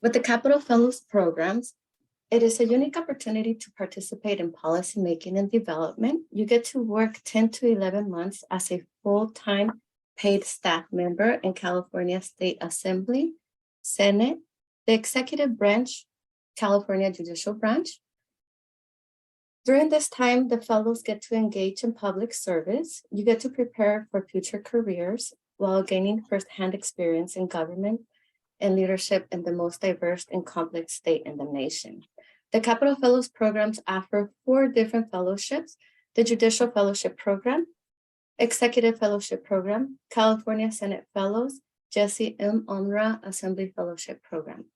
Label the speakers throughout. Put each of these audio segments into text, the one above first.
Speaker 1: With the Capital Fellows programs, it is a unique opportunity to participate in policymaking and development. You get to work 10 to 11 months as a full-time paid staff member in California State Assembly, Senate, the executive branch, California Judicial Branch. During this time, the fellows get to engage in public service. You get to prepare for future careers while gaining firsthand experience in government and leadership in the most diverse and complex state in the nation. The Capital Fellows programs offer 4 different fellowships: the Judicial Fellowship Program, Executive Fellowship Program, California Senate Fellows, Jesse M. Unruh Assembly Fellowship Program.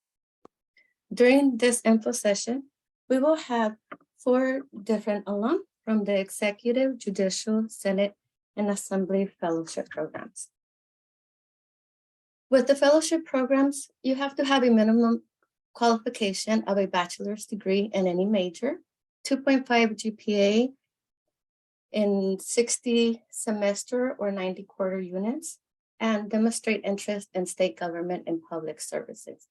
Speaker 1: During this info session, we will have 4 different alum from the Executive, Judicial, Senate, and Assembly Fellowship programs. With the fellowship programs, you have to have a minimum qualification of a bachelor's degree in any major, 2.5 GPA in 60 semester or 90 quarter units, and demonstrate interest in state government and public services.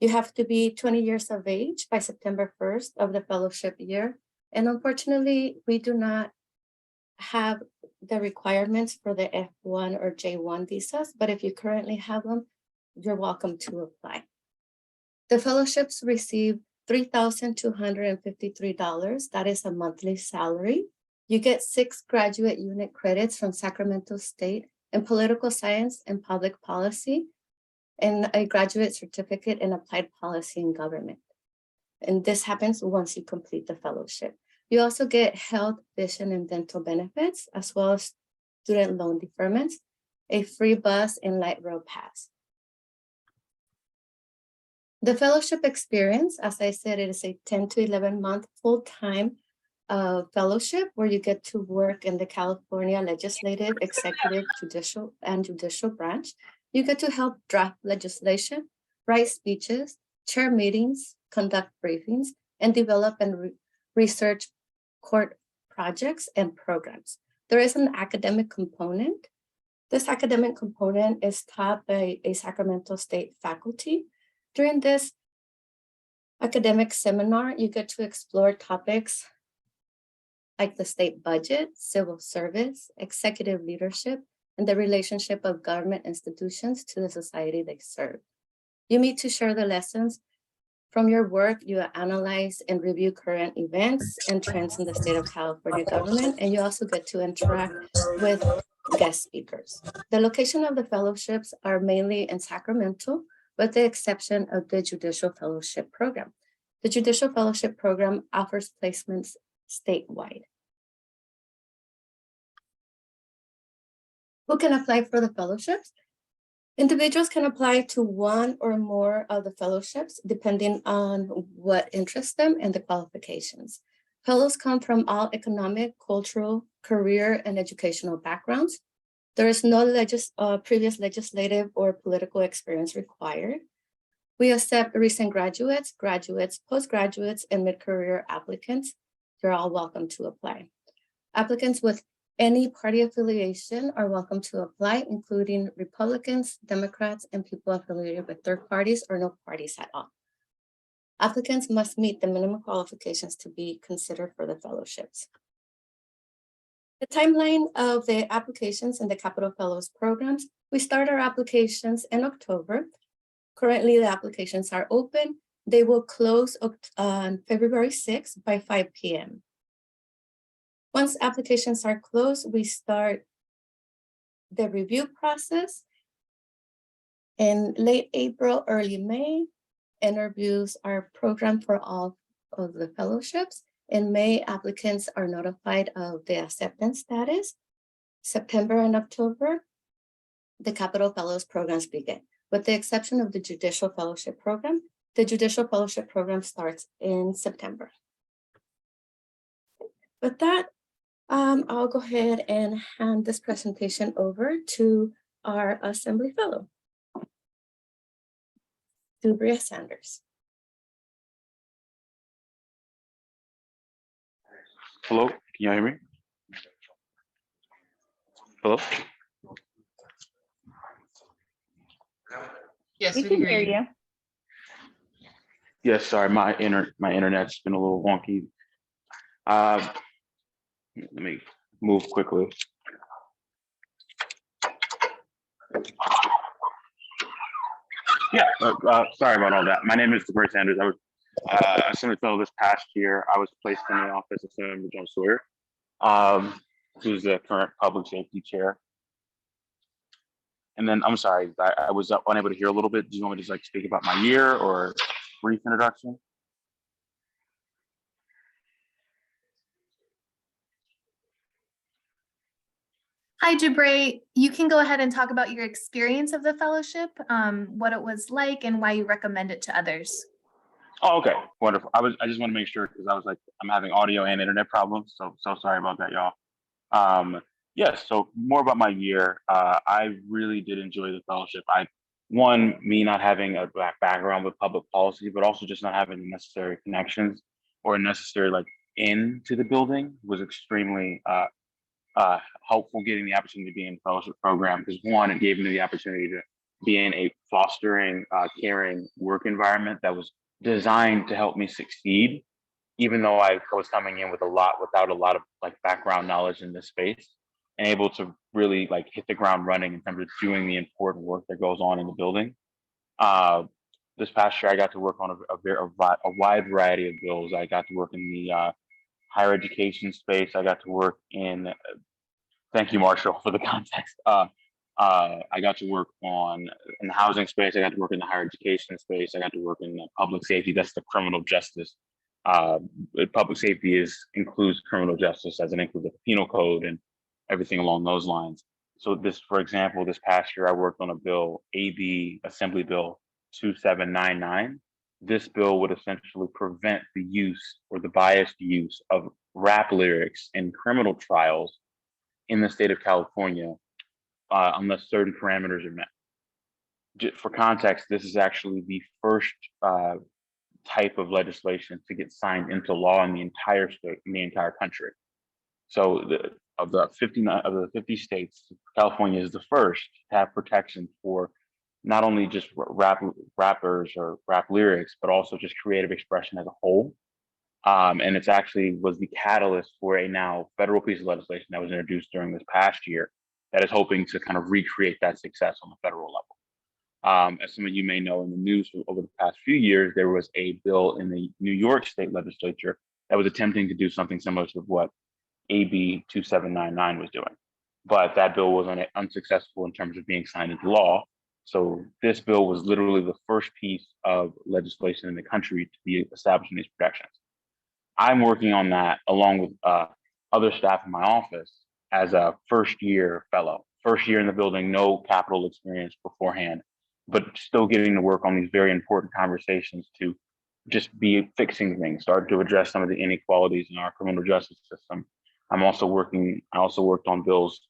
Speaker 1: You have to be 20 years of age by September 1st of the fellowship year. And unfortunately, we do not have the requirements for the F1 or J1 visas, but if you currently have them, you're welcome to apply. The fellowships receive $3,253. That is a monthly salary. You get 6 graduate unit credits from Sacramento State in political science and public policy, and a graduate certificate in applied policy and government. And this happens once you complete the fellowship. You also get health, vision, and dental benefits, as well as student loan deferments, a free bus and light rail pass. The fellowship experience, as I said, it is a 10 to 11 month full-time fellowship where you get to work in the California Legislative, Executive, Judicial, and Judicial Branch. You get to help draft legislation, write speeches, chair meetings, conduct briefings, and develop and research court projects and programs. There is an academic component. This academic component is taught by a Sacramento State faculty. During this academic seminar, you get to explore topics like the state budget, civil service, executive leadership, and the relationship of government institutions to the society they serve. You meet to share the lessons. From your work, you analyze and review current events and trends in the state of California government, and you also get to interact with guest speakers. The location of the fellowships are mainly in Sacramento, with the exception of the Judicial Fellowship Program. The Judicial Fellowship Program offers placements statewide. Who can apply for the fellowships? Individuals can apply to one or more of the fellowships, depending on what interests them and the qualifications. Fellows come from all economic, cultural, career, and educational backgrounds. There is no previous legislative or political experience required. We accept recent graduates, postgraduates, and mid-career applicants. You're all welcome to apply. Applicants with any party affiliation are welcome to apply, including Republicans, Democrats, and people affiliated with third parties or no parties at all. Applicants must meet the minimum qualifications to be considered for the fellowships. The timeline of the applications in the Capital Fellows programs, we start our applications in October. Currently, the applications are open. They will close on February 6th by 5 p.m. Once applications are closed, we start the review process. In late April, early May, interviews are programmed for all of the fellowships. In May, applicants are notified of the acceptance status. September and October, the Capital Fellows programs begin. With the exception of the Judicial Fellowship Program, the Judicial Fellowship Program starts in September. With that, I'll go ahead and hand this presentation over to our Assembly Fellow, Dubria Sanders.
Speaker 2: Hello, can you hear me? Hello?
Speaker 3: Yes,
Speaker 4: We can hear you.
Speaker 2: Yes, sorry, my internet's been a little wonky. Uh, Let me move quickly. Yeah, sorry about all that. My name is DeBert Sanders. I was Assembly Fellow this past year. I was placed in the office of Senator John Sawyer, who's the current Public Safety Chair. And then I'm sorry, I was unable to hear a little bit. Do you want me to just like speak about my year or brief introduction?
Speaker 3: Hi, Jabray. You can go ahead and talk about your experience of the fellowship, what it was like, and why you recommend it to others.
Speaker 2: Oh, okay, wonderful. I just want to make sure because I was like, I'm having audio and internet problems, so sorry about that, y'all. Yes, so more about my year. I really did enjoy the fellowship. Me not having a background with public policy, but also just not having the necessary connections or necessary like into the building was extremely helpful getting the opportunity to be in the fellowship program because one, it gave me the opportunity to be in a fostering, caring work environment that was designed to help me succeed, even though I was coming in without a lot of like background knowledge in this space and able to really like hit the ground running in terms of doing the important work that goes on in the building. Uh, this past year, I got to work on a wide variety of bills. I got to work in the higher education space. I got to work in Thank you, Marshall, for the context. I got to work in the housing space. I got to work in the higher education space. I got to work in public safety. That's the criminal justice. Uh, Public safety includes criminal justice as it includes the penal code and everything along those lines. So for example, this past year I worked on a bill, AB Assembly Bill 2799. This bill would essentially prevent the use or the biased use of rap lyrics in criminal trials in the state of California, unless certain parameters are met. For context, this is actually the first type of legislation to get signed into law in the entire state, in the entire country. So of the 50 states, California is the first to have protection for not only just rappers or rap lyrics, but also just creative expression as a whole. And it's actually was the catalyst for a now federal piece of legislation that was introduced during this past year that is hoping to kind of recreate that success on the federal level. As some of you may know in the news over the past few years, there was a bill in the New York State Legislature that was attempting to do something similar to what AB 2799 was doing. But that bill was unsuccessful in terms of being signed into law. So this bill was literally the first piece of legislation in the country to be establishing these protections. I'm working on that along with other staff in my office as a first year fellow, first year in the building, no capital experience beforehand, but still getting to work on these very important conversations to just be fixing things, start to address some of the inequalities in our criminal justice system. I also worked on bills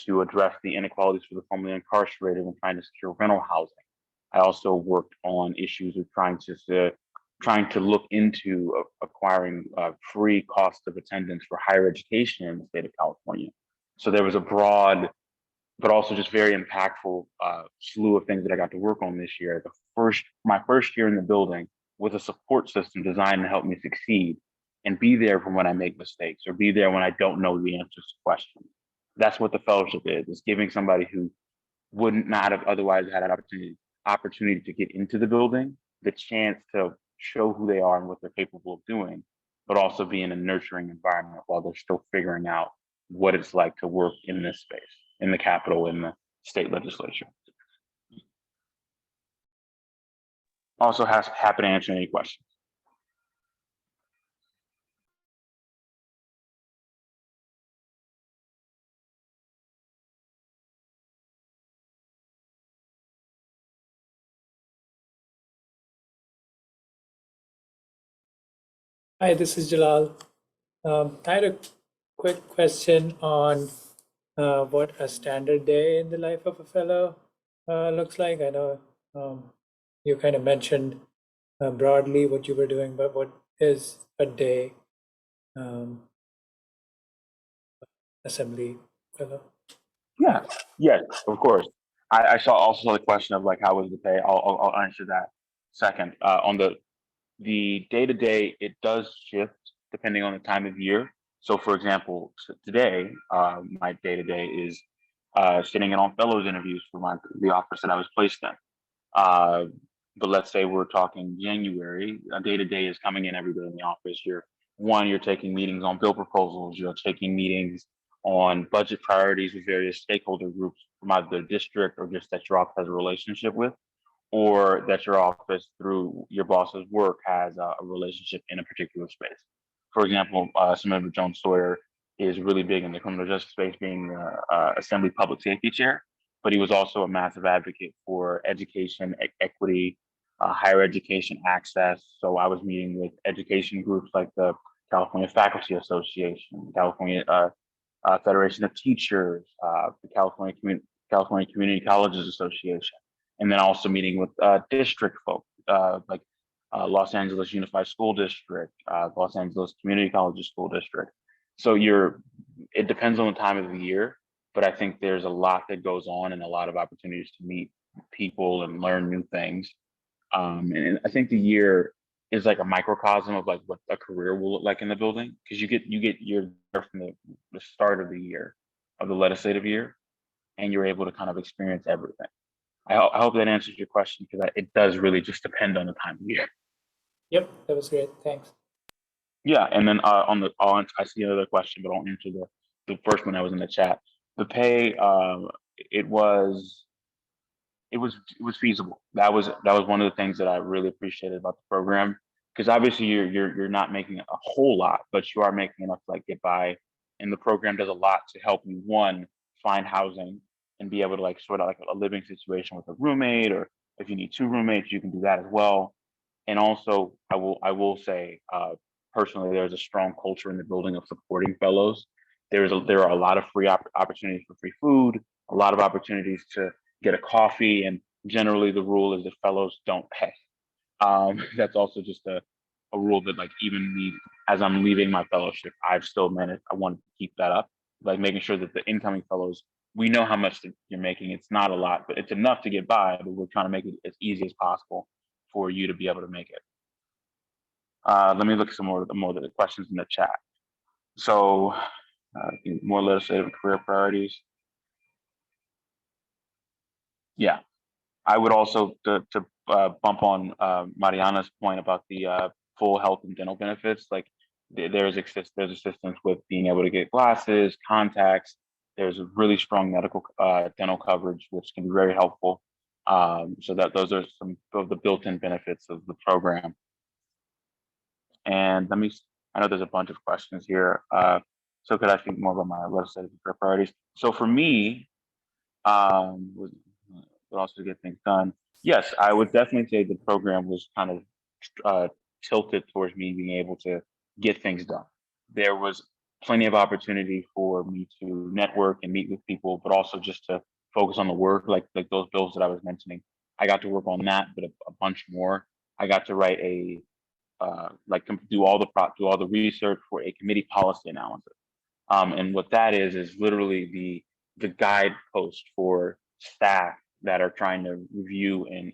Speaker 2: to address the inequalities for the formerly incarcerated and trying to secure rental housing. I also worked on issues of trying to look into acquiring free cost of attendance for higher education in the state of California. So there was a broad, but also just very impactful slew of things that I got to work on this year. My first year in the building with a support system designed to help me succeed and be there for when I make mistakes or be there when I don't know the answers to questions. That's what the fellowship is. It's giving somebody who would not have otherwise had an opportunity to get into the building, the chance to show who they are and what they're capable of doing, but also be in a nurturing environment while they're still figuring out what it's like to work in this space, in the Capitol, in the state legislature. Also happy to answer any questions.
Speaker 4: Hi, this is Jalal. I had a quick question on what a standard day in the life of a fellow looks like. I know you kind of mentioned broadly what you were doing, but what is a day assembly fellow?
Speaker 2: Yeah, yes, of course. I saw also the question of like how was the pay. I'll answer that second. On the The day-to-day, it does shift depending on the time of year. So for example, today, my day-to-day is sitting in on fellows interviews for the office that I was placed in. Uh, but let's say we're talking January, a day-to-day is coming in every day in the office. You're taking meetings on bill proposals, you're taking meetings on budget priorities with various stakeholder groups from either the district or just that your office has a relationship with, or that your office through your boss's work has a relationship in a particular space. For example, Samantha Jones Sawyer is really big in the criminal justice space, being the Assembly Public Safety Chair, but he was also a massive advocate for education, equity, higher education access. So I was meeting with education groups like the California Faculty Association, California Federation of Teachers, the California Community Colleges Association, and then also meeting with district folk like Los Angeles Unified School District, Los Angeles Community Colleges School District. So it depends on the time of the year, but I think there's a lot that goes on and a lot of opportunities to meet people and learn new things. And I think the year is like a microcosm of like what a career will look like in the building, because you get your from the start of the year of the legislative year, and you're able to kind of experience everything. I hope that answers your question, because it does really just depend on the time of year.
Speaker 4: Yep, that was great. Thanks.
Speaker 2: Yeah, and then I see another question, but I'll answer the first one that was in the chat. The pay, it was it was feasible. That was one of the things that I really appreciated about the program, because obviously you're not making a whole lot, but you are making enough to like get by, and the program does a lot to help you, one, find housing and be able to like sort out like a living situation with a roommate, or if you need two roommates, you can do that as well. And also, I will say personally, there's a strong culture in the building of supporting fellows. There are a lot of free opportunities for free food, a lot of opportunities to get a coffee, and generally the rule is that fellows don't pay. That's also just a rule that like even me, as I'm leaving my fellowship, I've still managed. I want to keep that up, like making sure that the incoming fellows, we know how much that you're making. It's not a lot, but it's enough to get by. But we're trying to make it as easy as possible for you to be able to make it. Let me look at some more of the questions in the chat. So more legislative and career priorities. Yeah, I would also to bump on Mariana's point about the full health and dental benefits. Like there's assistance with being able to get glasses, contacts. There's a really strong medical dental coverage, which can be very helpful. So that those are some of the built-in benefits of the program. And I know there's a bunch of questions here. So could I speak more about my legislative priorities? So for me, but also to get things done. Yes, I would definitely say the program was kind of tilted towards me being able to get things done. There was plenty of opportunity for me to network and meet with people, but also just to focus on the work, like those bills that I was mentioning. I got to work on that, but a bunch more. I got to write do all the research for a committee policy analysis. And what that is literally the guidepost for staff that are trying to review and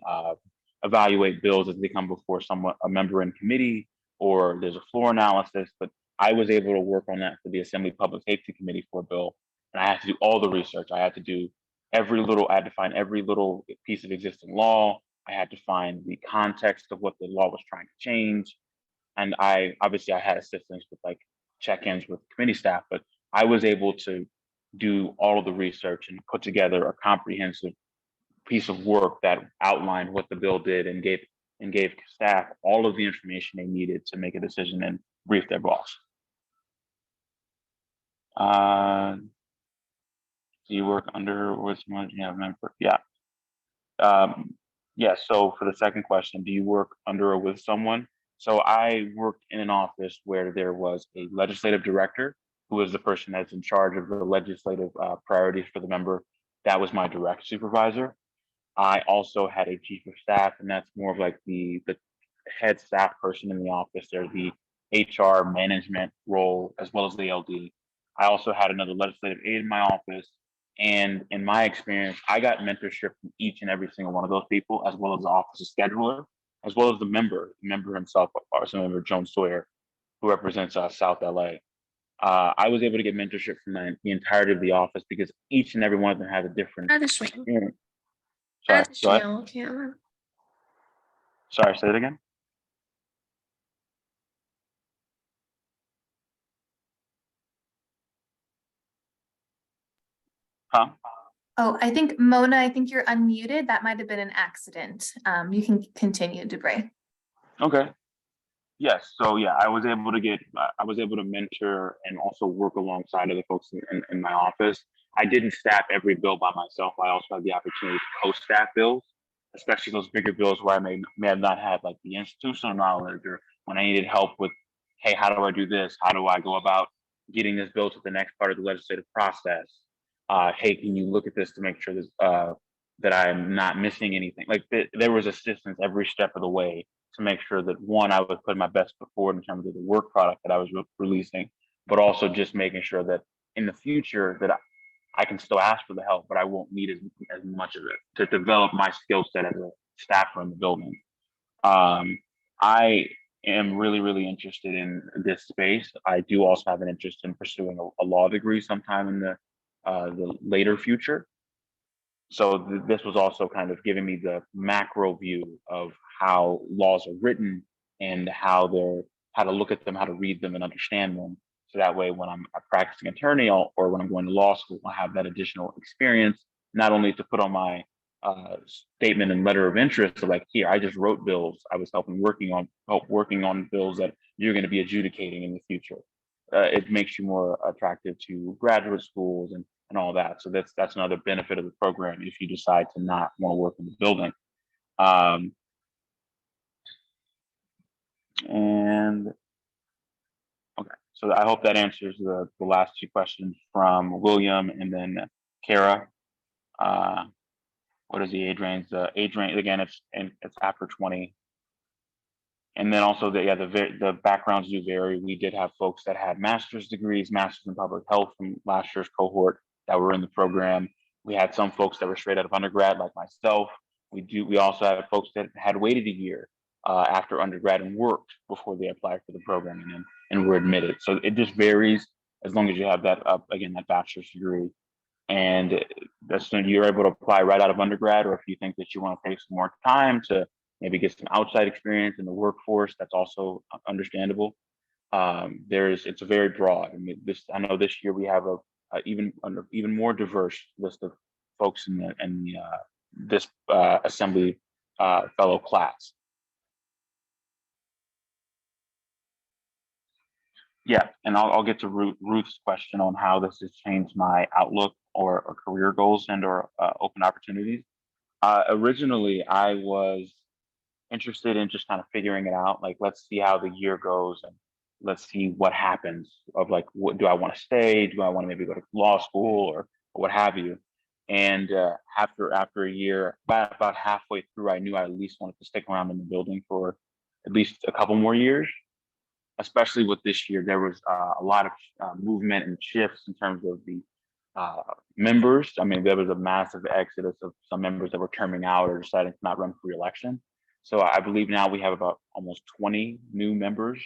Speaker 2: evaluate bills as they come before a member in committee, or there's a floor analysis. But I was able to work on that for the Assembly Public Safety Committee for a bill, and I had to do all the research. I had to find every little piece of existing law. I had to find the context of what the law was trying to change. And I had assistance with like check-ins with committee staff, but I was able to do all of the research and put together a comprehensive piece of work that outlined what the bill did, and gave staff all of the information they needed to make a decision and brief their boss. Do you work under or someone you have a member? Yeah. Yeah, so for the second question, do you work under or with someone? So I worked in an office where there was a legislative director, who was the person that's in charge of the legislative priorities for the member. That was my direct supervisor. I also had a chief of staff, and that's more of like the head staff person in the office. There's the HR management role as well as the LD. I also had another legislative aide in my office. And in my experience, I got mentorship from each and every single one of those people, as well as the office scheduler. as well as the member himself, Councilmember Joan Sawyer, who represents South LA. I was able to get mentorship from the entirety of the office because each and every one of them had a different experience. Sorry, go ahead. Sorry, say it again. Huh?
Speaker 3: Oh, I think Mona, I think you're unmuted. That might have been an accident. You can continue, Debray.
Speaker 2: Okay. Yes. So yeah, I was able to mentor and also work alongside of the folks in my office. I didn't staff every bill by myself. I also had the opportunity to co-staff bills, especially those bigger bills where I may have not had like the institutional knowledge, or when I needed help with, hey, how do I do this? How do I go about getting this bill to the next part of the legislative process? Hey, can you look at this to make sure that I'm not missing anything? Like there was assistance every step of the way to make sure that one, I was putting my best foot forward in terms of the work product that I was releasing, but also just making sure that in the future that I can still ask for the help, but I won't need as much of it to develop my skill set as a staffer in the building. I am really, really interested in this space. I do also have an interest in pursuing a law degree sometime in the later future. So this was also kind of giving me the macro view of how laws are written and how to look at them, how to read them and understand them. So that way, when I'm a practicing attorney or when I'm going to law school, I have that additional experience, not only to put on my statement and letter of interest, so like here, I just wrote bills. I was working on bills that you're going to be adjudicating in the future. It makes you more attractive to graduate schools and all that. So that's another benefit of the program if you decide to not want to work in the building. And okay, so I hope that answers the last two questions from William and then Kara. What is the age range? The age range again, it's after 20. And then also the backgrounds do vary. We did have folks that had master's degrees, master's in public health from last year's cohort that were in the program. We had some folks that were straight out of undergrad, like myself. We also had folks that had waited a year after undergrad and worked before they applied for the program and were admitted. So it just varies as long as you have that that bachelor's degree. And that's when you're able to apply right out of undergrad, or if you think that you want to take some more time to maybe get some outside experience in the workforce, that's also understandable. It's very broad. I mean, I know this year we have a even more diverse list of folks in this assembly fellow class. Yeah, and I'll get to Ruth's question on how this has changed my outlook or career goals or open opportunities. Originally, I was interested in just kind of figuring it out. Like, let's see how the year goes and let's see what happens of like, what do I want to stay? Do I want to maybe go to law school or what have you? And after a year, about halfway through, I knew I at least wanted to stick around in the building for at least a couple more years. Especially with this year, there was a lot of movement and shifts in terms of the members. I mean, there was a massive exodus of some members that were terming out or deciding to not run for re-election. So I believe now we have about almost 20 new members,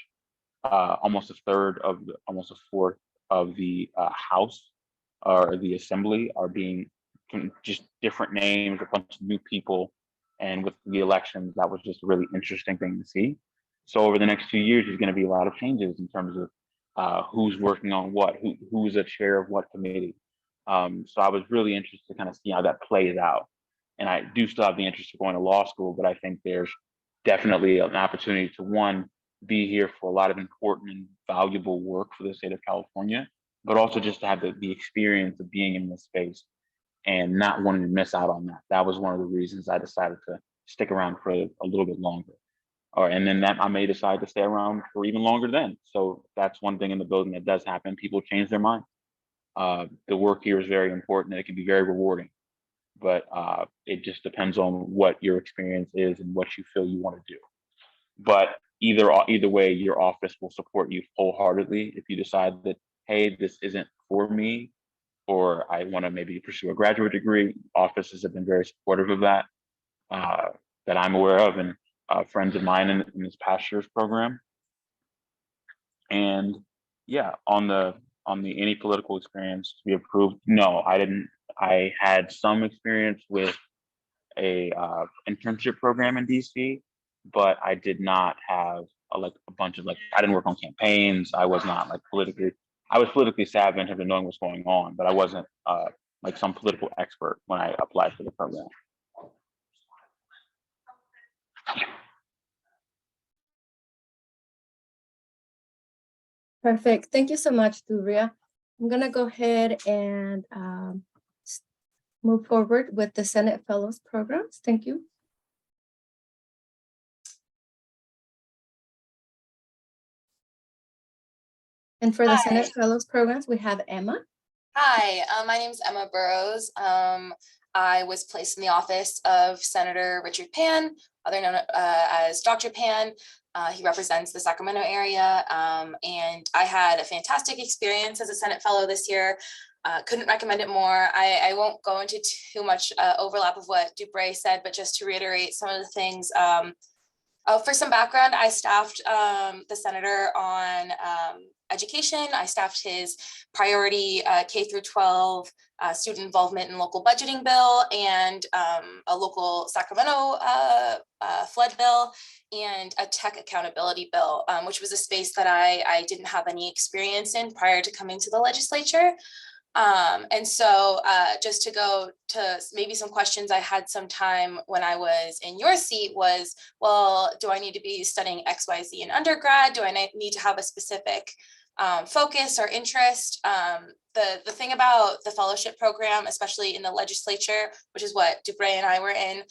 Speaker 2: almost a fourth of the House or the Assembly are being just different names, a bunch of new people. And with the elections, that was just a really interesting thing to see. So over the next 2 years, there's going to be a lot of changes in terms of who's working on what, who's a chair of what committee. So I was really interested to kind of see how that plays out. And I do still have the interest of going to law school, but I think there's definitely an opportunity to, one, be here for a lot of important and valuable work for the state of California, but also just to have the experience of being in this space and not wanting to miss out on that. That was one of the reasons I decided to stick around for a little bit longer. And then that I may decide to stay around for even longer then. So that's one thing in the building that does happen. People change their mind. The work here is very important and it can be very rewarding, but it just depends on what your experience is and what you feel you want to do. But either way, your office will support you wholeheartedly if you decide that, hey, this isn't for me, or I want to maybe pursue a graduate degree. Offices have been very supportive of that, that I'm aware of. And friends of mine in this past year's program. And yeah, on the any political experience to be approved, no, I didn't. I had some experience with a internship program in DC, but I did not have a bunch of I didn't work on campaigns. I was not I was politically savvy in terms of knowing what's going on, but I wasn't like some political expert when I applied for the program.
Speaker 1: Perfect. Thank you so much, Dubria. I'm gonna go ahead and move forward with the Senate Fellows programs. Thank you. And for the Senate Fellows programs, we have Emma.
Speaker 5: Hi, my name is Emma Burrows. I was placed in the office of Senator Richard Pan, other known as Dr. Pan. He represents the Sacramento area, and I had a fantastic experience as a Senate Fellow this year. Couldn't recommend it more. I won't go into too much overlap of what Dubray said, but just to reiterate some of the things. For some background, I staffed the senator on education. I staffed his priority K through 12 student involvement in local budgeting bill, and a local Sacramento flood bill, and a tech accountability bill, which was a space that I didn't have any experience in prior to coming to the legislature. And so just to go to maybe some questions I had some time when I was in your seat was, well, do I need to be studying XYZ in undergrad? Do I need to have a specific focus or interest? The thing about the fellowship program, especially in the legislature, which is what Dubray and I were in,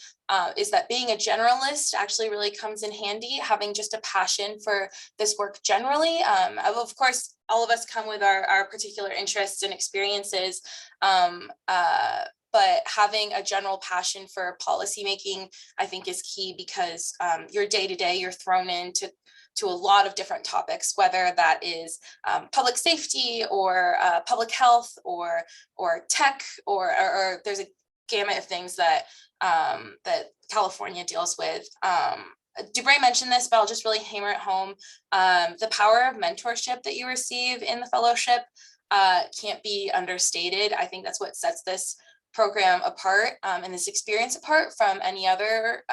Speaker 5: is that being a generalist actually really comes in handy, having just a passion for this work generally. Of course, all of us come with our particular interests and experiences, but having a general passion for policymaking, I think, is key, because your day-to-day, you're thrown into a lot of different topics, whether that is public safety or public health or tech, or there's a gamut of things that that California deals with. Dubray mentioned this, but I'll just really hammer it home. The power of mentorship that you receive in the fellowship can't be understated. I think that's what sets this program apart, and this experience apart from any other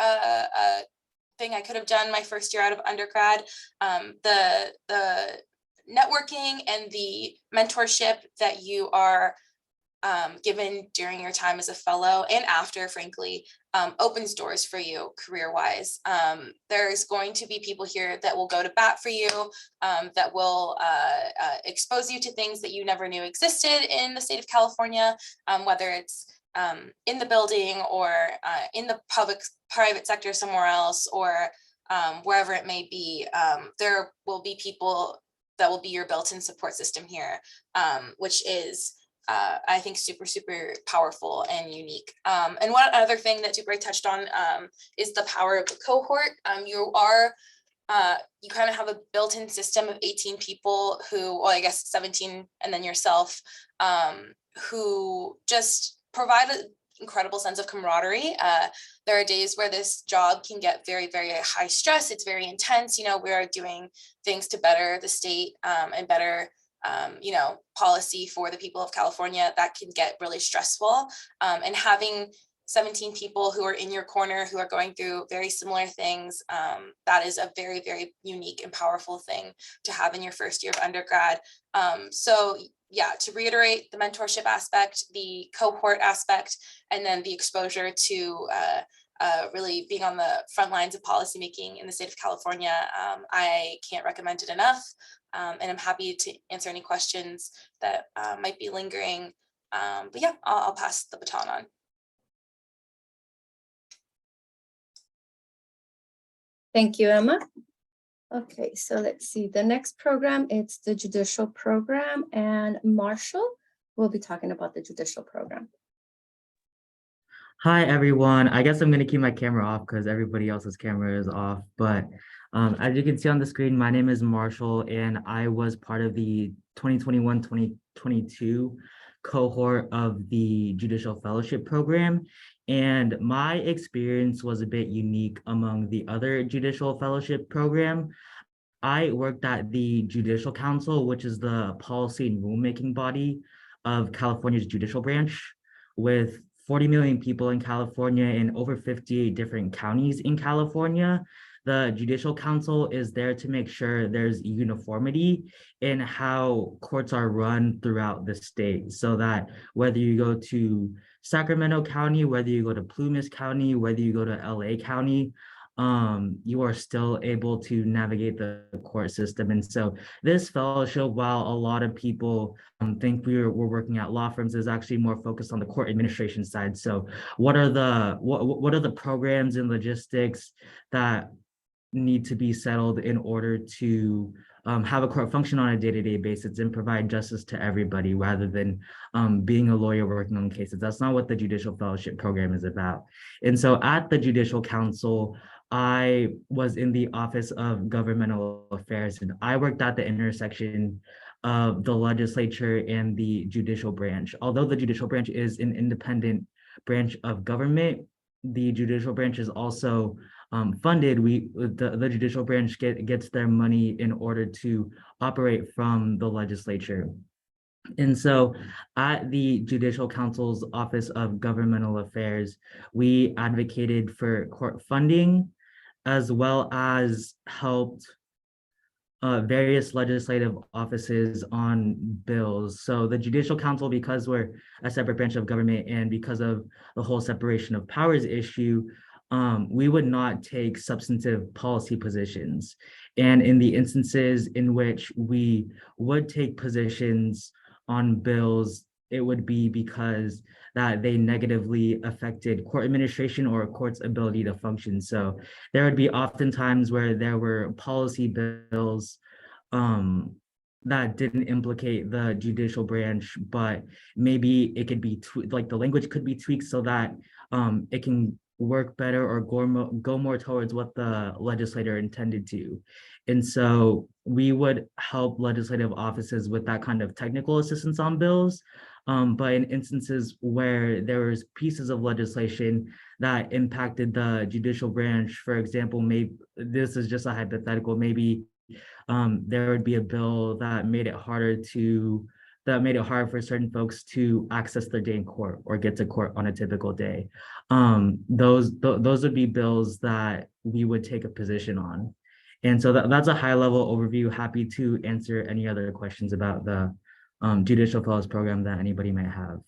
Speaker 5: thing I could have done my first year out of undergrad. The networking and the mentorship that you are given during your time as a fellow and after, frankly, opens doors for you career-wise. There's going to be people here that will go to bat for you, that will expose you to things that you never knew existed in the state of California, whether it's in the building or in the private sector somewhere else, or wherever it may be. There will be people that will be your built-in support system here, which is I think super powerful and unique. And one other thing that Dubray touched on is the power of the cohort. You kind of have a built-in system of 18 people who, well, I guess 17 and then yourself, who just provide an incredible sense of camaraderie. There are days where this job can get very high stress. It's very intense. We are doing things to better the state and better policy for the people of California. That can get really stressful. And having 17 people who are in your corner who are going through very similar things, that is a very unique and powerful thing to have in your first year of undergrad. So yeah, to reiterate, the mentorship aspect, the cohort aspect, and then the exposure to really being on the front lines of policymaking in the state of California, I can't recommend it enough. And I'm happy to answer any questions that might be lingering. But yeah, I'll pass the baton on.
Speaker 1: Thank you, Emma. Okay, so let's see. The next program, it's the judicial program, and Marshall will be talking about the judicial program.
Speaker 6: Hi, everyone. I guess I'm going to keep my camera off because everybody else's camera is off. But as you can see on the screen, my name is Marshall, and I was part of the 2021-2022 cohort of the Judicial Fellowship Program. And my experience was a bit unique among the other Judicial Fellowship Program. I worked at the Judicial Council, which is the policy and rulemaking body of California's judicial branch, with 40 million people in California and over 58 different counties in California. The Judicial Council is there to make sure there's uniformity in how courts are run throughout the state, so that whether you go to Sacramento County, whether you go to Plumas County, whether you go to LA County, you are still able to navigate the court system. And so this fellowship, while a lot of people think we're working at law firms, is actually more focused on the court administration side. So what are the programs and logistics that need to be settled in order to have a court function on a day-to-day basis and provide justice to everybody, rather than being a lawyer working on cases? That's not what the Judicial Fellowship Program is about. And so at the Judicial Council, I was in the Office of Governmental Affairs, and I worked at the intersection of the legislature and the judicial branch. Although the judicial branch is an independent branch of government, the judicial branch is also funded. The judicial branch gets their money in order to operate from the legislature. And so at the Judicial Council's Office of Governmental Affairs, we advocated for court funding, as well as helped various legislative offices on bills. So the Judicial Council, because we're a separate branch of government and because of the whole separation of powers issue, we would not take substantive policy positions. And in the instances in which we would take positions on bills, it would be because that they negatively affected court administration or a court's ability to function. So there would be often times where there were policy bills that didn't implicate the judicial branch, but maybe it could be like the language could be tweaked so that it can work better or go more towards what the legislator intended to. And so we would help legislative offices with that kind of technical assistance on bills. But in instances where there was pieces of legislation that impacted the judicial branch, for example, maybe this is just a hypothetical, maybe there would be a bill that made it hard for certain folks to access their day in court or get to court on a typical day. Those would be bills that we would take a position on. And so that's a high level overview. Happy to answer any other questions about the Judicial Fellows Program that anybody might have.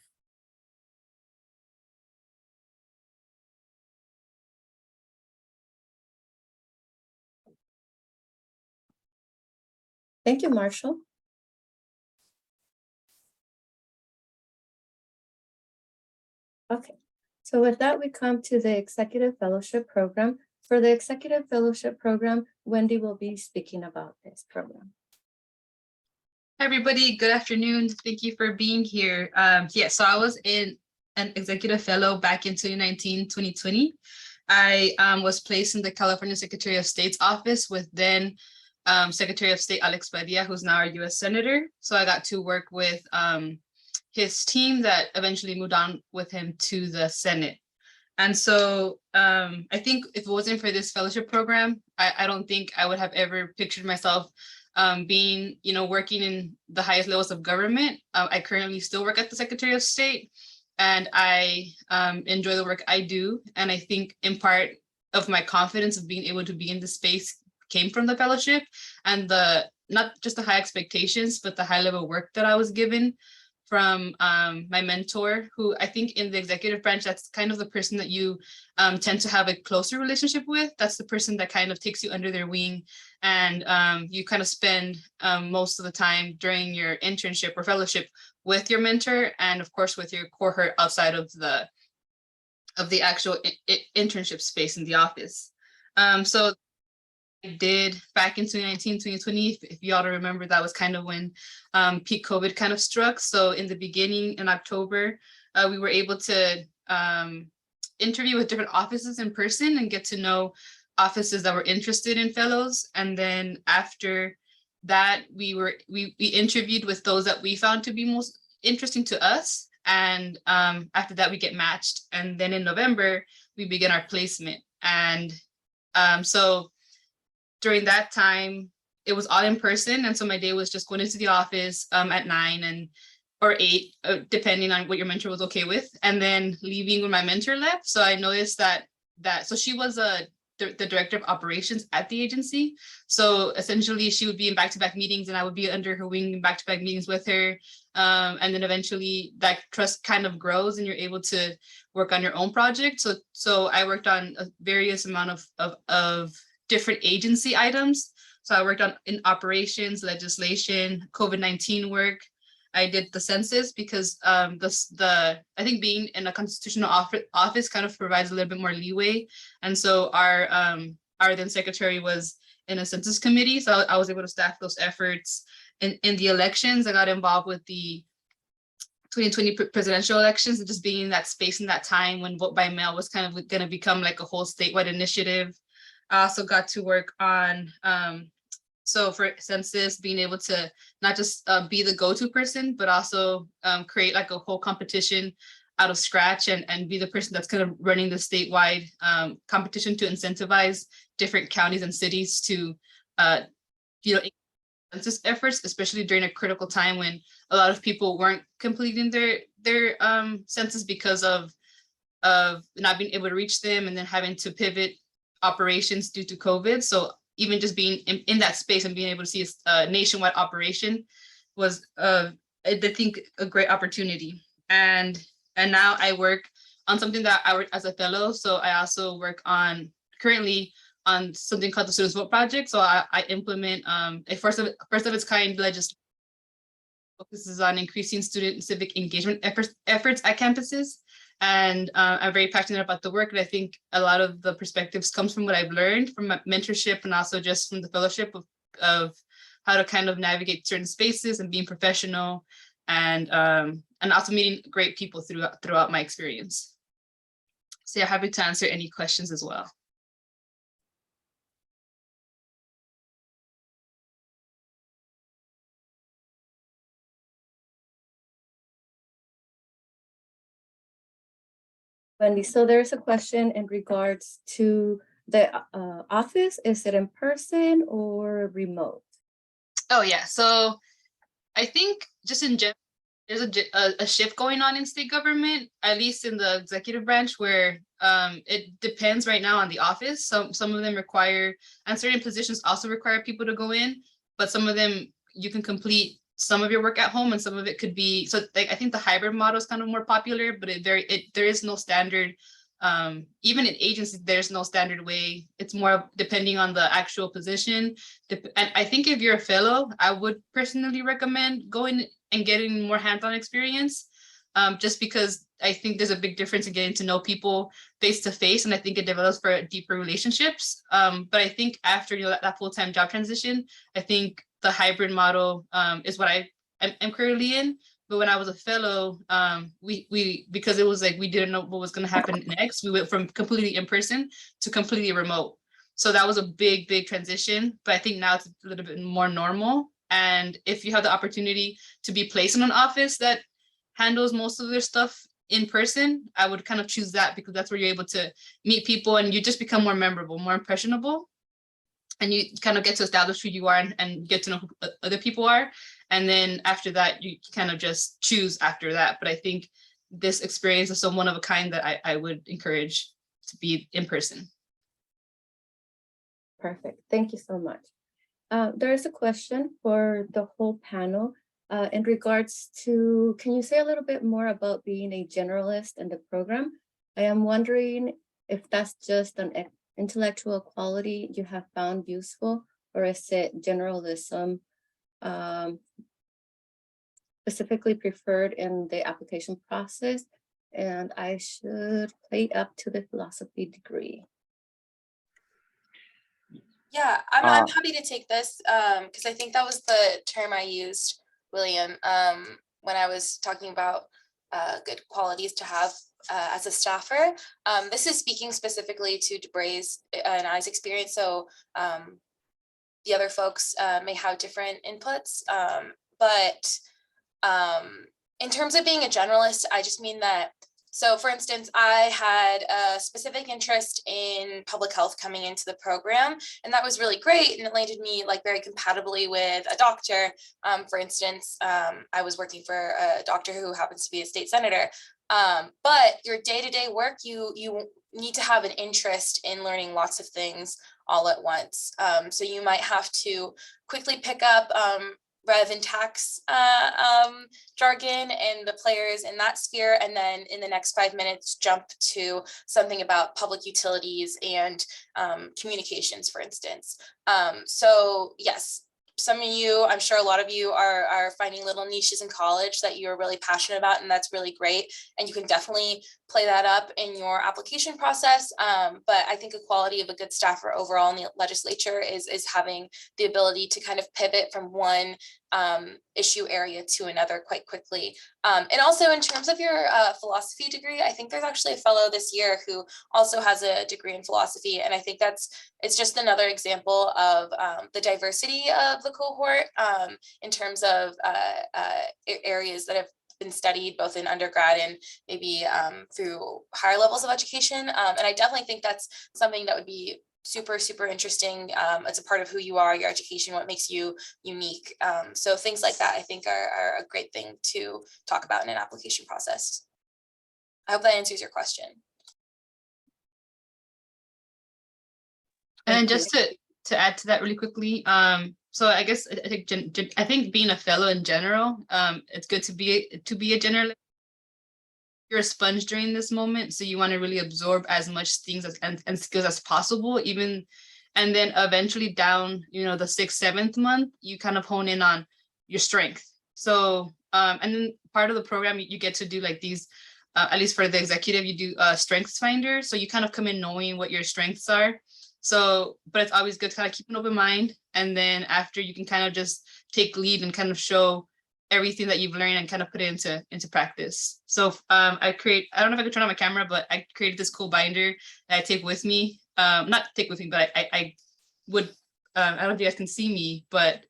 Speaker 1: Thank you, Marshall. Okay, so with that, we come to the Executive Fellowship Program. For the Executive Fellowship Program, Wendy will be speaking about this program.
Speaker 7: Hi, everybody. Good afternoon. Thank you for being here. So I was an executive fellow back in 2019, 2020. I was placed in the California Secretary of State's office with then Secretary of State Alex Padilla, who's now our US Senator. So I got to work with his team that eventually moved on with him to the Senate. And so I think if it wasn't for this fellowship program, I don't think I would have ever pictured myself being, working in the highest levels of government. I currently still work at the Secretary of State, and I enjoy the work I do. And I think in part of my confidence of being able to be in this space came from the fellowship and not just the high expectations, but the high level work that I was given from my mentor, who I think in the executive branch, that's kind of the person that you tend to have a closer relationship with. That's the person that kind of takes you under their wing, and you kind of spend most of the time during your internship or fellowship with your mentor, and of course with your cohort outside of the actual internship space in the office. So I did back in 2019, 2020, if you all remember, that was kind of when peak COVID kind of struck. So in the beginning in October, we were able to interview with different offices in person and get to know offices that were interested in fellows. And then after that, we interviewed with those that we found to be most interesting to us. And after that, we get matched. And then in November, we begin our placement. And so during that time, it was all in person. And so my day was just going into the office at 9 or 8, depending on what your mentor was okay with, and then leaving when my mentor left. So I noticed that so she was the director of operations at the agency. So essentially she would be in back-to-back meetings and I would be under her wing in back-to-back meetings with her. And then eventually that trust kind of grows and you're able to work on your own project. So I worked on a various amount of different agency items. So I worked on in operations, legislation, COVID-19 work. I did the census because I think being in a constitutional office kind of provides a little bit more leeway. And so our then secretary was in a census committee. So I was able to staff those efforts. In the elections, I got involved with the 2020 presidential elections, and just being in that space in that time when vote by mail was kind of going to become like a whole statewide initiative. I also got to work on so for census, being able to not just be the go-to person, but also create like a whole competition out of scratch and be the person that's kind of running the statewide competition to incentivize different counties and cities to, census efforts, especially during a critical time when a lot of people weren't completing their census because of not being able to reach them and then having to pivot operations due to COVID. So even just being in that space and being able to see a nationwide operation was, I think, a great opportunity. And now I work on something that I work as a fellow. So I also work currently on something called the Students Vote Project. So I implement a first of its kind legislation focuses on increasing student civic engagement efforts at campuses. And I'm very passionate about the work. And I think a lot of the perspectives comes from what I've learned from my mentorship and also just from the fellowship of how to kind of navigate certain spaces and being professional and also meeting great people throughout my experience. So yeah, happy to answer any questions as well.
Speaker 1: Wendy, so there's a question in regards to the office. Is it in person or remote?
Speaker 7: Oh yeah, so I think just in general, there's a shift going on in state government, at least in the executive branch, where it depends right now on the office. Some of them require, and certain positions also require people to go in, but some of them you can complete some of your work at home and some of it could be, so like, I think the hybrid model is kind of more popular, but there is no standard, even in agencies, there's no standard way. It's more depending on the actual position. And I think if you're a fellow, I would personally recommend going and getting more hands-on experience, just because I think there's a big difference in getting to know people face to face, and I think it develops for deeper relationships. But I think after that full-time job transition, I think the hybrid model is what I'm currently in. But when I was a fellow, we because it was like we didn't know what was going to happen next, we went from completely in person to completely remote. So that was a big transition. But I think now it's a little bit more normal. And if you have the opportunity to be placed in an office that handles most of their stuff in person, I would kind of choose that, because that's where you're able to meet people and you just become more memorable, more impressionable. And you kind of get to establish who you are and get to know who other people are. And then after that, you kind of just choose after that. But I think this experience is so one of a kind that I would encourage to be in person.
Speaker 1: Perfect. Thank you so much. There is a question for the whole panel in regards to, can you say a little bit more about being a generalist in the program? I am wondering if that's just an intellectual quality you have found useful, or is it generalism specifically preferred in the application process? And I should play up to the philosophy degree.
Speaker 5: Yeah, I'm happy to take this because I think that was the term I used, William, when I was talking about good qualities to have as a staffer. This is speaking specifically to Dubray's and I's experience. So the other folks may have different inputs, but In terms of being a generalist, I just mean that, so for instance, I had a specific interest in public health coming into the program, and that was really great. And it landed me like very compatibly with a doctor. For instance, I was working for a doctor who happens to be a state senator. But your day-to-day work, you need to have an interest in learning lots of things all at once. So you might have to quickly pick up rev and tax jargon and the players in that sphere, and then in the next 5 minutes jump to something about public utilities and communications, for instance. So yes, some of you, I'm sure a lot of you are finding little niches in college that you're really passionate about, and that's really great. And you can definitely play that up in your application process. But I think a quality of a good staffer overall in the legislature is having the ability to kind of pivot from one issue area to another quite quickly. And also in terms of your philosophy degree, I think there's actually a fellow this year who also has a degree in philosophy. And I think it's just another example of the diversity of the cohort in terms of areas that have been studied both in undergrad and maybe through higher levels of education. And I definitely think that's something that would be super, super interesting. It's a part of who you are, your education, what makes you unique. So things like that, I think are a great thing to talk about in an application process. I hope that answers your question.
Speaker 7: And
Speaker 1: Thank you.
Speaker 7: just to add to that really quickly, so I guess I think being a fellow in general, it's good to be a generalist. You're a sponge during this moment, so you want to really absorb as much things and skills as possible, even, and then eventually down, the 6th, 7th month, you kind of hone in on your strength. So and then part of the program, you get to do like these, at least for the executive, you do strengths finder. So you kind of come in knowing what your strengths are. So, but it's always good to kind of keep an open mind. And then after, you can kind of just take lead and kind of show everything that you've learned and kind of put it into practice. So I don't know if I could turn on my camera, but I created this cool binder that I take with me. Not take with me, but I would, I don't know if you guys can see me, but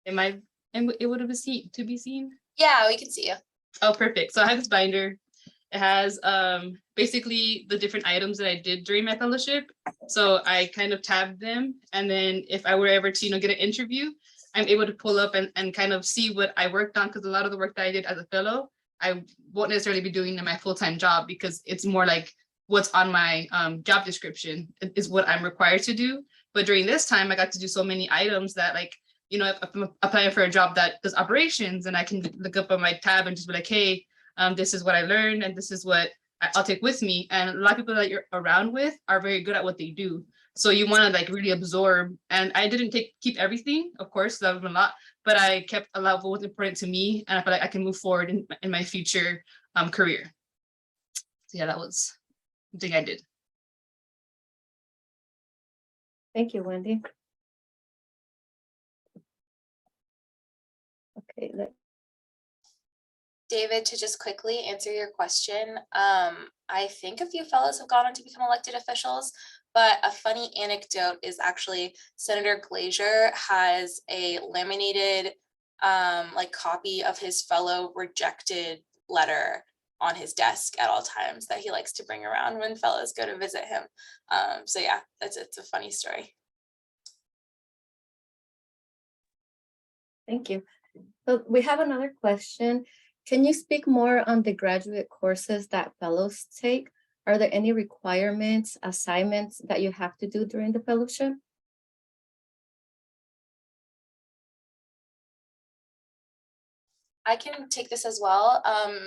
Speaker 7: it would have been to be seen.
Speaker 5: Yeah, we can see you.
Speaker 7: Oh, perfect. So I have this binder. It has basically the different items that I did during my fellowship. So I kind of tabbed them. And then if I were ever to, get an interview, I'm able to pull up and kind of see what I worked on, because a lot of the work that I did as a fellow, I won't necessarily be doing in my full-time job, because it's more like what's on my job description is what I'm required to do. But during this time, I got to do so many items that, like, if I'm applying for a job that does operations, and I can look up on my tab and just be like, hey, this is what I learned, and this is what I'll take with me. And a lot of people that you're around with are very good at what they do. So you want to like really absorb. And I didn't keep everything, of course, that would have been a lot, but I kept a lot of what was important to me, and I feel like I can move forward in my future career. So yeah, that was something I did.
Speaker 1: Thank you, Wendy. Okay,
Speaker 5: David, to just quickly answer your question, I think a few fellows have gone on to become elected officials, but a funny anecdote is actually Senator Glazer has a laminated copy of his fellow rejected letter on his desk at all times that he likes to bring around when fellows go to visit him. So yeah, it's a funny story.
Speaker 1: thank you. So we have another question. Can you speak more on the graduate courses that fellows take? Are there any requirements, assignments that you have to do during the fellowship?
Speaker 5: I can take this as well.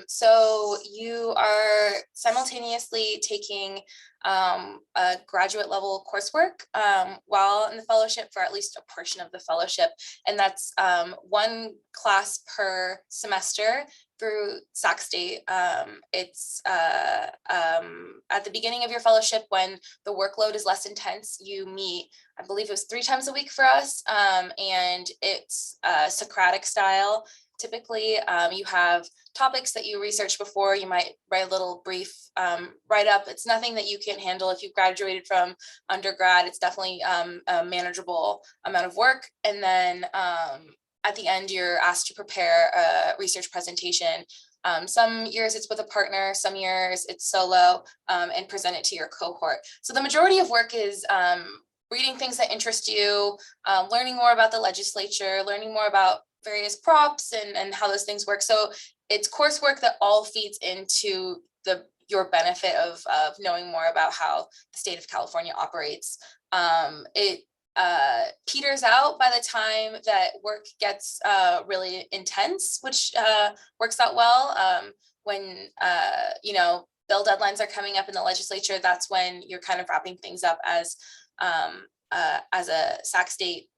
Speaker 5: So you are simultaneously taking a graduate level coursework while in the fellowship for at least a portion of the fellowship. And that's one class per semester through Sac State. It's at the beginning of your fellowship when the workload is less intense, you meet, I believe it was 3 times a week for us. And it's Socratic style. Typically, you have topics that you research before. You might write a little brief write-up. It's nothing that you can't handle if you've graduated from undergrad. It's definitely a manageable amount of work. And then at the end, you're asked to prepare a research presentation Some years it's with a partner, some years it's solo, and present it to your cohort. So the majority of work is reading things that interest you, learning more about the legislature, learning more about various props and how those things work. So it's coursework that all feeds into your benefit of knowing more about how the state of California operates. It peters out by the time that work gets really intense, which works out well. When bill deadlines are coming up in the legislature, that's when you're kind of wrapping things up as a Sac State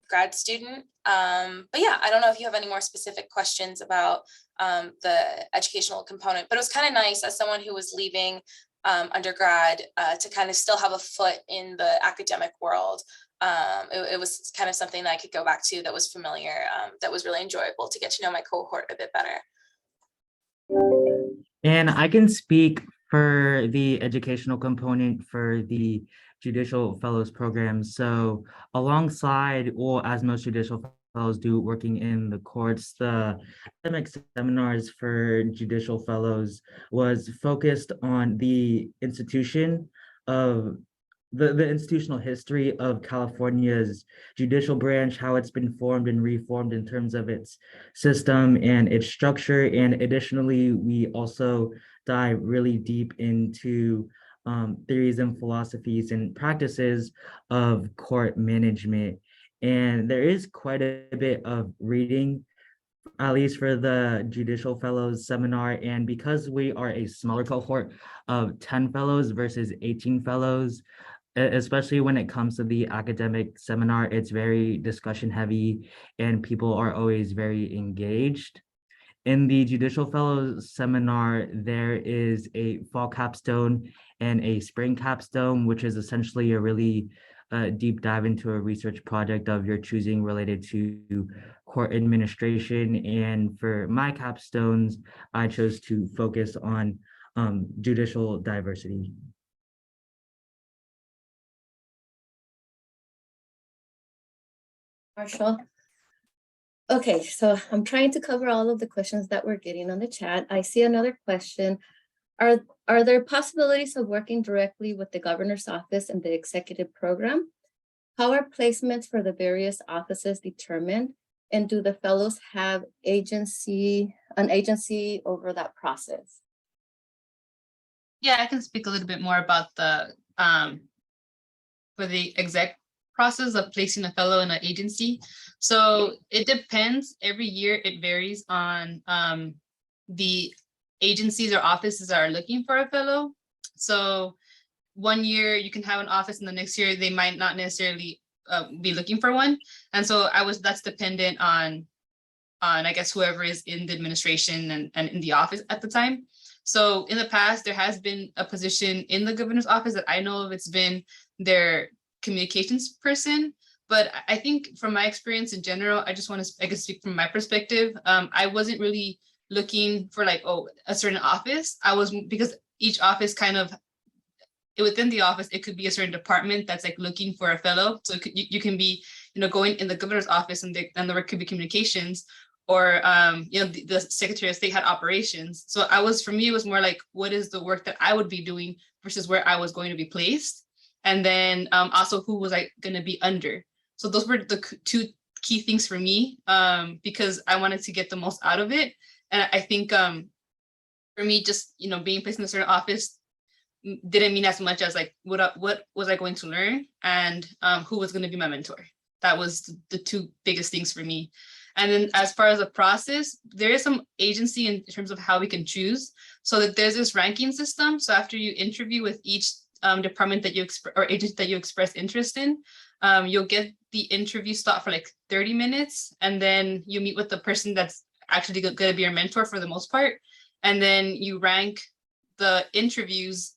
Speaker 5: grad student. But yeah, I don't know if you have any more specific questions about the educational component, but it was kind of nice as someone who was leaving undergrad to kind of still have a foot in the academic world. It was kind of something that I could go back to that was familiar, that was really enjoyable to get to know my cohort a bit better.
Speaker 6: And I can speak for the educational component for the Judicial Fellows Program. So alongside, or as most Judicial Fellows do, working in the courts, the academic seminars for Judicial Fellows was focused on the institution of the institutional history of California's judicial branch, how it's been formed and reformed in terms of its system and its structure. And additionally, we also dive really deep into theories and philosophies and practices of court management. And there is quite a bit of reading, at least for the Judicial Fellows seminar. And because we are a smaller cohort of 10 fellows versus 18 fellows, especially when it comes to the academic seminar, it's very discussion heavy and people are always very engaged. In the Judicial Fellows seminar, there is a fall capstone and a spring capstone, which is essentially a really deep dive into a research project of your choosing related to court administration. And for my capstones, I chose to focus on judicial diversity.
Speaker 1: Marshall. Okay, so I'm trying to cover all of the questions that we're getting on the chat. I see another question. Are there possibilities of working directly with the governor's office and the executive program? How are placements for the various offices determined? And do the fellows have an agency over that process?
Speaker 7: Yeah, I can speak a little bit more about the for the exec process of placing a fellow in an agency. So it depends. Every year it varies on the agencies or offices that are looking for a fellow. So one year you can have an office and the next year they might not necessarily be looking for one. And so that's dependent on I guess whoever is in the administration and in the office at the time. So in the past, there has been a position in the governor's office that I know of. It's been their communications person. But I think from my experience in general, I just want to, I guess, speak from my perspective. I wasn't really looking for like, oh, a certain office. Because each office kind of, within the office, it could be a certain department that's like looking for a fellow. So you can be, going in the governor's office and the work could be communications, or the Secretary of State had operations. So for me, it was more like, what is the work that I would be doing versus where I was going to be placed? And then also who was I going to be under? So those were the two key things for me, because I wanted to get the most out of it. And I think for me, just, being placed in a certain office didn't mean as much as like, what was I going to learn and who was going to be my mentor? That was the two biggest things for me. And then as far as the process, there is some agency in terms of how we can choose. So that there's this ranking system. So after you interview with each department that or agency that you express interest in, you'll get the interview slot for like 30 minutes. And then you meet with the person that's actually going to be your mentor for the most part. And then you rank the interviews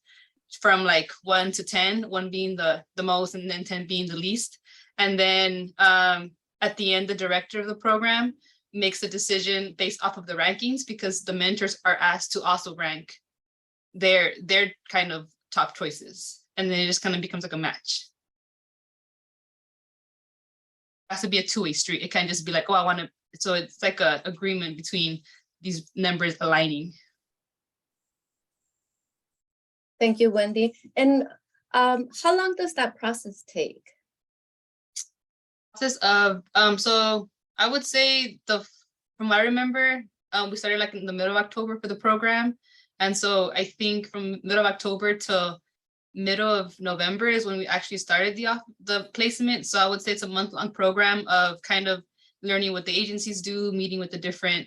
Speaker 7: from like 1 to 10, 1 being the most and then 10 being the least. And then at the end, the director of the program makes a decision based off of the rankings, because the mentors are asked to also rank their kind of top choices. And then it just kind of becomes like a match. It has to be a two-way street. It can't just be like, oh, I want to. So it's like an agreement between these numbers aligning.
Speaker 1: Thank you, Wendy. And how long does that process take?
Speaker 7: Process of so I would say from what I remember, we started like in the middle of October for the program, and so I think from middle of October to middle of November is when we actually started the placement. So I would say it's a month-long program of kind of learning what the agencies do, meeting with the different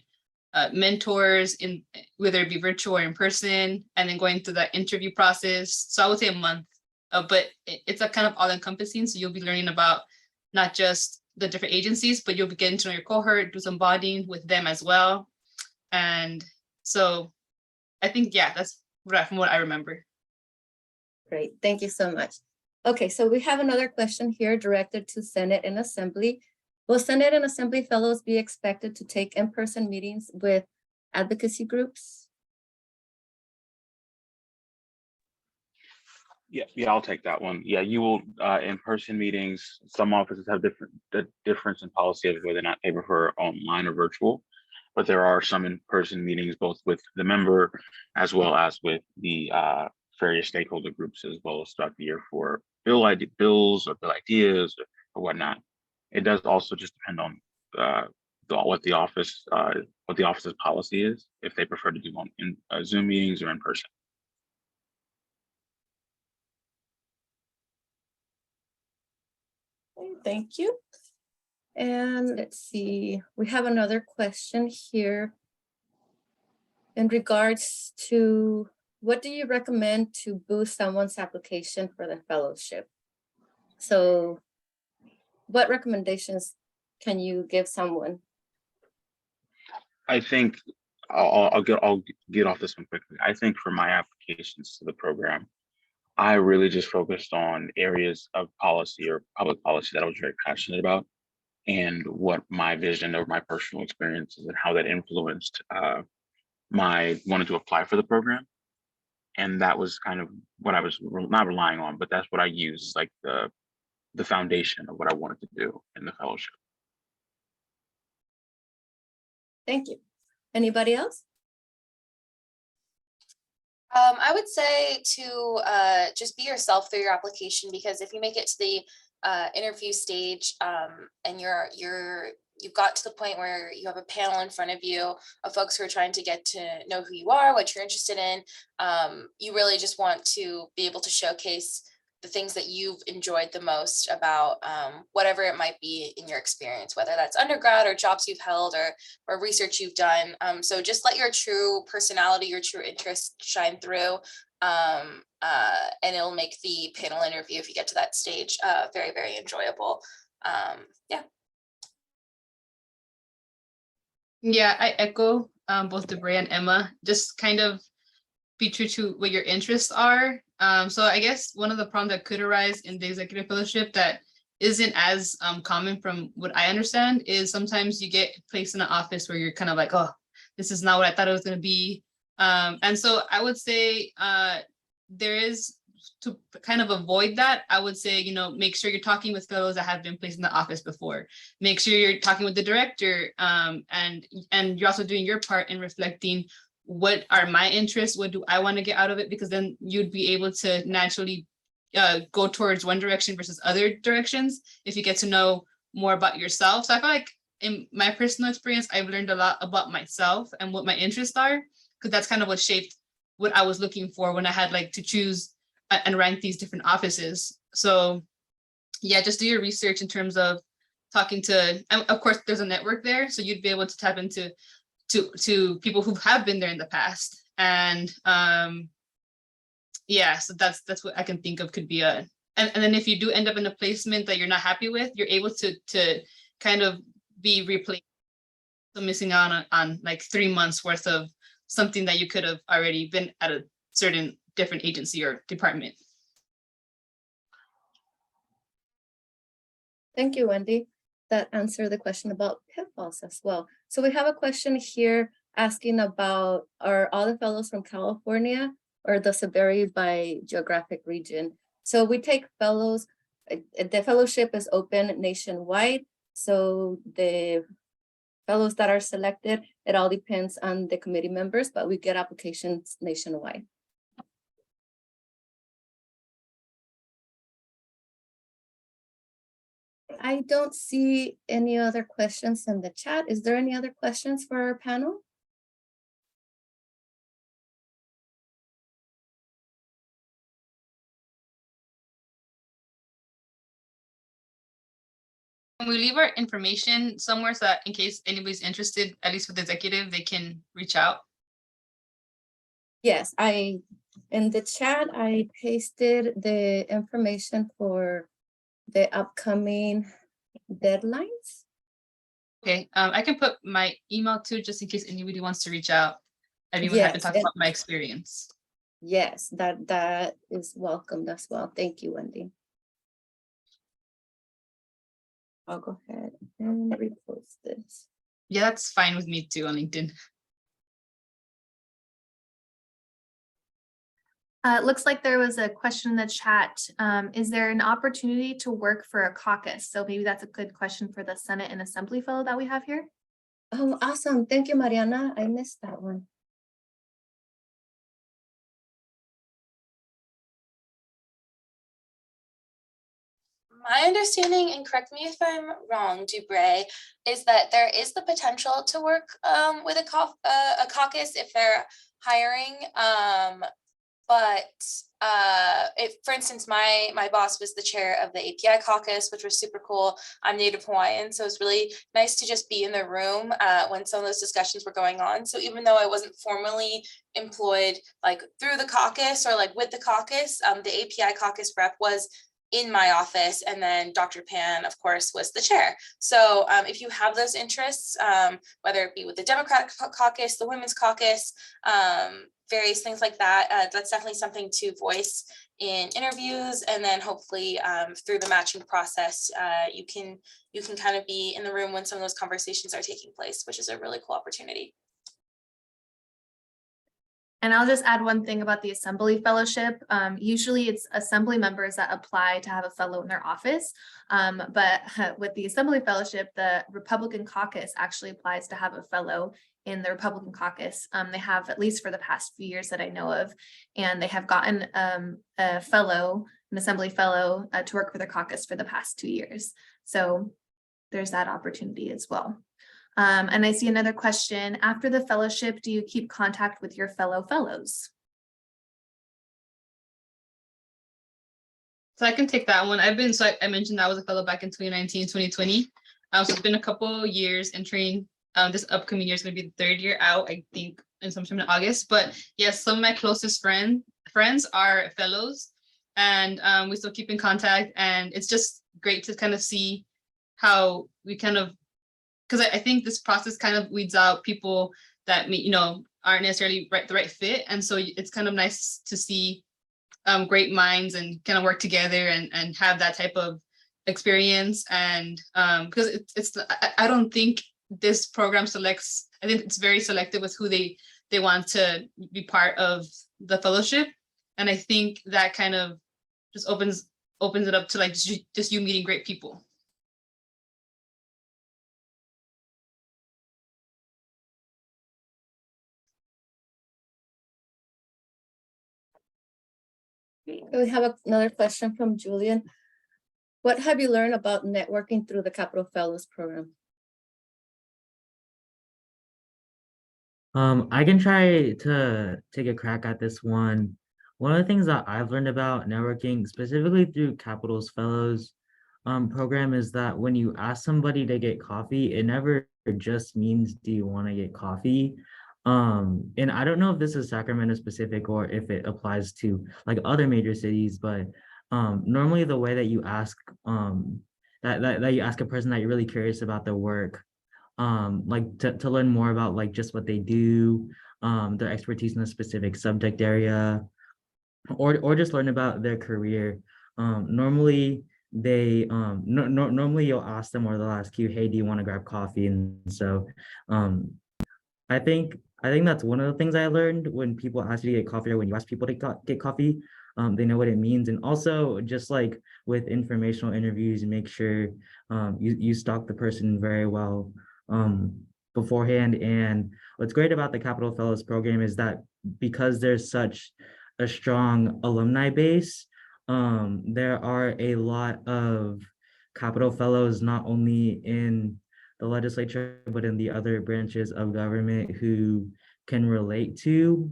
Speaker 7: mentors, in whether it be virtual or in person, and then going through that interview process. So I would say a month, but it's a kind of all-encompassing. So you'll be learning about not just the different agencies, but you'll be getting to know your cohort, do some bonding with them as well. And so I think, yeah, that's from what I remember.
Speaker 1: Great, thank you so much. Okay, so we have another question here directed to Senate and Assembly. Will Senate and Assembly fellows be expected to take in-person meetings with advocacy groups?
Speaker 2: Yeah, I'll take that one. Yeah, you will, in-person meetings, some offices have the difference in policy of whether or not they prefer online or virtual. But there are some in-person meetings, both with the member as well as with the various stakeholder groups, as well as throughout the year for bills or bill ideas or whatnot. It does also just depend on what the office's policy is, if they prefer to do on in Zoom meetings or in person.
Speaker 1: Okay, thank you. And let's see, we have another question here in regards to what do you recommend to boost someone's application for the fellowship? So what recommendations can you give someone?
Speaker 2: I think I'll get off this one quickly. I think for my applications to the program, I really just focused on areas of policy or public policy that I was very passionate about, and what my vision or my personal experiences and how that influenced my wanting to apply for the program. And that was kind of what I was not relying on, but that's what I used, like the foundation of what I wanted to do in the fellowship.
Speaker 1: Thank you. Anybody else?
Speaker 5: I would say to just be yourself through your application, because if you make it to the interview stage and you've got to the point where you have a panel in front of you of folks who are trying to get to know who you are, what you're interested in, you really just want to be able to showcase the things that you've enjoyed the most about whatever it might be in your experience, whether that's undergrad or jobs you've held or research you've done. So just let your true personality, your true interest shine through, and it'll make the panel interview, if you get to that stage, very, very enjoyable. Yeah.
Speaker 7: Yeah, I echo both Debray and Emma. Just kind of be true to what your interests are. So I guess one of the problems that could arise in the executive fellowship that isn't as common from what I understand is sometimes you get placed in an office where you're kind of like, oh, this is not what I thought it was going to be. And so I would say there is, to kind of avoid that, I would say, make sure you're talking with fellows that have been placed in the office before. Make sure you're talking with the director, and you're also doing your part in reflecting what are my interests, what do I want to get out of it, because then you'd be able to naturally go towards one direction versus other directions if you get to know more about yourself. So I feel like in my personal experience, I've learned a lot about myself and what my interests are, because that's kind of what shaped what I was looking for when I had to choose and rank these different offices. So yeah, just do your research in terms of talking to, and of course there's a network there, so you'd be able to tap into to people who have been there in the past. And yeah, so that's what I can think of could be and then if you do end up in a placement that you're not happy with, you're able to kind of be replaced, so missing out on like 3 months worth of something that you could have already been at a certain different agency or department.
Speaker 1: Thank you, Wendy. That answered the question about pitfalls as well. So we have a question here asking about, are all the fellows from California, or does it vary by geographic region? So we take fellows, the fellowship is open nationwide. So the fellows that are selected. It all depends on the committee members, but we get applications nationwide. I don't see any other questions in the chat. Is there any other questions for our panel?
Speaker 7: Can we leave our information somewhere so that in case anybody's interested, at least with the executive, they can reach out?
Speaker 1: Yes, in the chat, I pasted the information for the upcoming deadlines.
Speaker 7: Okay, I can put my email too, just in case anybody wants to reach out. I'd be more happy to
Speaker 1: Yes,
Speaker 7: talk about my experience.
Speaker 1: Yes, that is welcomed as well. Thank you, Wendy. I'll go ahead and repost this.
Speaker 7: Yeah, that's fine with me too on LinkedIn.
Speaker 3: It looks like there was a question in the chat. Is there an opportunity to work for a caucus? So maybe that's a good question for the Senate and Assembly fellow that we have here.
Speaker 1: Oh, awesome. Thank you, Mariana. I missed that one.
Speaker 5: My understanding, and correct me if I'm wrong, Dubray, is that there is the potential to work with a caucus if they're hiring. But if, for instance, my boss was the chair of the API caucus, which was super cool. I'm Native Hawaiian, so it's really nice to just be in the room when some of those discussions were going on. So even though I wasn't formally employed like through the caucus or like with the caucus, the API caucus rep was in my office, and then Dr. Pan, of course, was the chair. So if you have those interests, whether it be with the Democratic caucus, the Women's caucus, various things like that, that's definitely something to voice in interviews, and then hopefully through the matching process, you can kind of be in the room when some of those conversations are taking place, which is a really cool opportunity.
Speaker 3: And I'll just add one thing about the Assembly Fellowship. Usually it's Assembly members that apply to have a fellow in their office. But with the Assembly Fellowship, the Republican caucus actually applies to have a fellow in the Republican caucus. They have, at least for the past few years that I know of, and they have gotten a fellow, an Assembly fellow to work for the caucus for the past 2 years. So there's that opportunity as well. And I see another question. After the fellowship, do you keep contact with your fellow fellows?
Speaker 7: So I can take that one. I mentioned I was a fellow back in 2019, 2020. So it's been a couple years entering, this upcoming year is going to be the 3rd year out, I think, in sometime in August. But yes, some of my closest friends are fellows, and we still keep in contact. And it's just great to kind of see how we kind of, because I think this process kind of weeds out people that aren't necessarily the right fit. And so it's kind of nice to see great minds and kind of work together and have that type of experience. And because I don't think this program selects, I think it's very selective with who they want to be part of the fellowship. And I think that kind of just opens it up to like just you meeting great people.
Speaker 1: We have another question from Julian. What have you learned about networking through the Capital Fellows program?
Speaker 6: I can try to take a crack at this one. One of the things that I've learned about networking, specifically through Capital's Fellows program, is that when you ask somebody to get coffee, it never just means, do you want to get coffee? And I don't know if this is Sacramento specific or if it applies to like other major cities, but normally the way that you ask that you ask a person that you're really curious about their work, like to learn more about like just what they do, their expertise in a specific subject area, or just learn about their career. Normally they normally you'll ask them, or they'll ask you, hey, do you want to grab coffee? And so I think that's one of the things I learned when people ask you to get coffee, or when you ask people to get coffee, they know what it means. And also just like with informational interviews, make sure you stalk the person very well. beforehand. And what's great about the Capital Fellows program is that because there's such a strong alumni base, there are a lot of Capital Fellows, not only in the legislature, but in the other branches of government who can relate to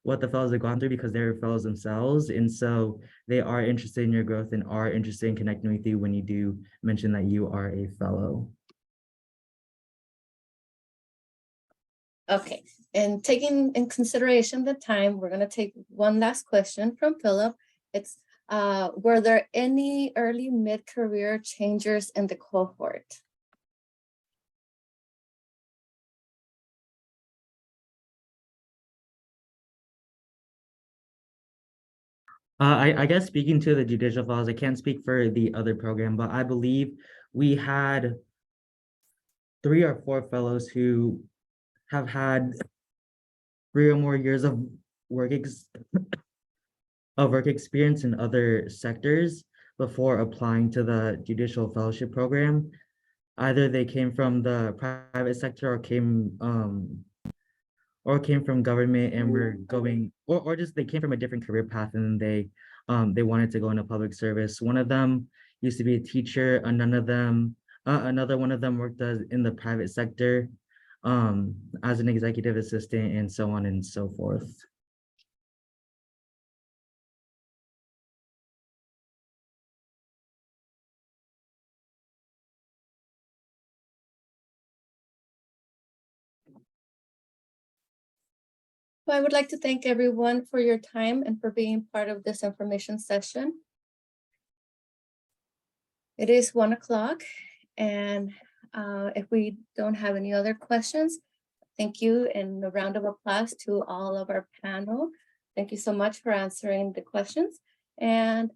Speaker 6: what the fellows have gone through because they're fellows themselves. And so they are interested in your growth and are interested in connecting with you when you do mention that you are a fellow.
Speaker 1: Okay, and taking in consideration the time, we're gonna take one last question from Philip. It's, were there any early mid-career changers in the cohort?
Speaker 6: I guess speaking to the judicial fellows, I can't speak for the other program, but I believe we had 3 or 4 fellows who have had 3 or more years of work experience in other sectors before applying to the judicial fellowship program. Either they came from the private sector or came from government and were going, or just they came from a different career path and they wanted to go into public service. One of them used to be a teacher, another one of them worked in the private sector as an executive assistant, and so on and so forth.
Speaker 1: Well, I would like to thank everyone for your time and for being part of this information session. It is 1 o'clock, and if we don't have any other questions, thank you, and a round of applause to all of our panel. Thank you so much for answering the questions, and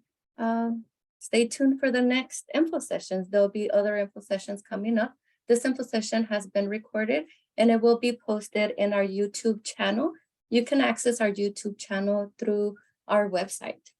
Speaker 1: stay tuned for the next info sessions. There'll be other info sessions coming up. This info session has been recorded and it will be posted in our YouTube channel. You can access our YouTube channel through our website.